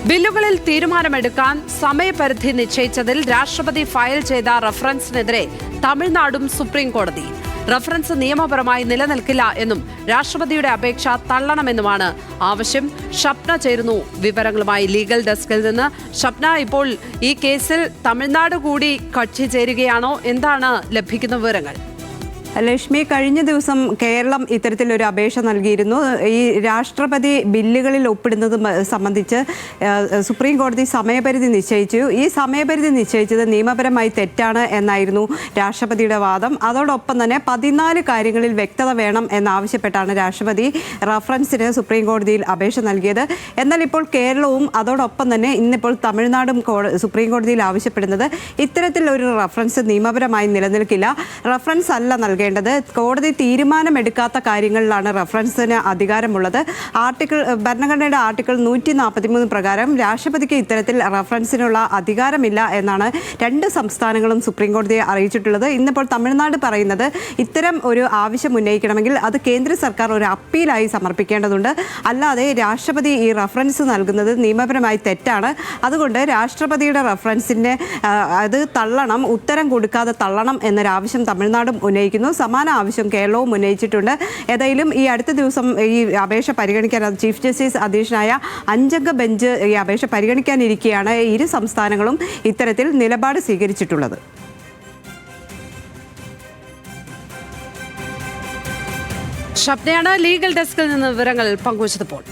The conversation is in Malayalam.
ബില്ലുകളിൽ തീരുമാനമെടുക്കാൻ സമയപരിധി നിശ്ചയിച്ചതിൽ രാഷ്ട്രപതി ഫയൽ ചെയ്ത റഫറൻസിനെതിരെ തമിഴ്നാടും സുപ്രീം കോടതി. റഫറൻസ് നിയമപരമായി നിലനിൽക്കില്ല എന്നും രാഷ്ട്രപതിയുടെ അപേക്ഷ തള്ളണമെന്നുമാണ് ആവശ്യം. ഷപ്ന ചേരുന്നു വിവരങ്ങളുമായി ലീഗൽ ഡെസ്കിൽ നിന്ന്. ഷപ്ന, ഇപ്പോൾ ഈ കേസിൽ തമിഴ്നാട് കൂടി കക്ഷി ചേരുകയാണോ? എന്താണ് ലഭിക്കുന്ന വിവരങ്ങൾ? ലക്ഷ്മി, കഴിഞ്ഞ ദിവസം കേരളം ഇത്തരത്തിലൊരു അപേക്ഷ നൽകിയിരുന്നു. ഈ രാഷ്ട്രപതി ബില്ലുകളിൽ ഒപ്പിടുന്നത് സംബന്ധിച്ച് സുപ്രീം കോടതി സമയപരിധി നിശ്ചയിച്ചു. ഈ സമയപരിധി നിശ്ചയിച്ചത് നിയമപരമായി തെറ്റാണ് എന്നായിരുന്നു രാഷ്ട്രപതിയുടെ വാദം. അതോടൊപ്പം തന്നെ 14 കാര്യങ്ങളിൽ വ്യക്തത വേണം എന്നാവശ്യപ്പെട്ടാണ് രാഷ്ട്രപതി റഫറൻസിന് സുപ്രീം കോടതിയിൽ അപേക്ഷ നൽകിയത്. എന്നാൽ ഇപ്പോൾ കേരളവും അതോടൊപ്പം തന്നെ ഇന്നിപ്പോൾ തമിഴ്നാടും സുപ്രീം കോടതിയിൽ ആവശ്യപ്പെടുന്നത് ഇത്തരത്തിലൊരു റഫറൻസ് നിയമപരമായി നിലനിൽക്കില്ല. റഫറൻസ് അല്ല നൽകേണ്ടത്. കോടതി തീരുമാനമെടുക്കാത്ത കാര്യങ്ങളിലാണ് റഫറൻസിന് അധികാരമുള്ളത്. ഭരണഘടനയുടെ ആർട്ടിക്കിൾ 143 പ്രകാരം രാഷ്ട്രപതിക്ക് ഇത്തരത്തിൽ റഫറൻസിനുള്ള അധികാരമില്ല എന്നാണ് 2 സംസ്ഥാനങ്ങളും സുപ്രീം കോടതിയെ അറിയിച്ചിട്ടുള്ളത്. ഇന്നിപ്പോൾ തമിഴ്നാട് പറയുന്നത് ഇത്തരം ഒരു ആവശ്യം ഉന്നയിക്കണമെങ്കിൽ അത് കേന്ദ്ര സർക്കാർ ഒരു അപ്പീലായി സമർപ്പിക്കേണ്ടതുണ്ട്. അല്ലാതെ രാഷ്ട്രപതി ഈ റഫറൻസ് നൽകുന്നത് നിയമപരമായി തെറ്റാണ്. അതുകൊണ്ട് രാഷ്ട്രപതിയുടെ റഫറൻസിന് അത് തള്ളണം, ഉത്തരം കൊടുക്കാതെ തള്ളണം എന്നൊരാവശ്യം തമിഴ്നാടും ഉന്നയിക്കുന്നു. സമാന ആവശ്യം കേരളവും ഉന്നയിച്ചിട്ടുണ്ട്. ഏതായാലും ഈ അടുത്ത ദിവസം ഈ അപേക്ഷ പരിഗണിക്കാൻ ചീഫ് ജസ്റ്റിസ് അധ്യക്ഷനായ 5-അംഗ ബെഞ്ച് ഈ അപേക്ഷ പരിഗണിക്കാനിരിക്കെയാണ് ഇരു സംസ്ഥാനങ്ങളും ഇത്തരത്തിൽ നിലപാട് സ്വീകരിച്ചിട്ടുള്ളത്. ഷപ്നയാണ് ലീഗൽ ഡെസ്കിൽ നിന്ന് വിവരങ്ങൾ പങ്കുവച്ചപ്പോൾ.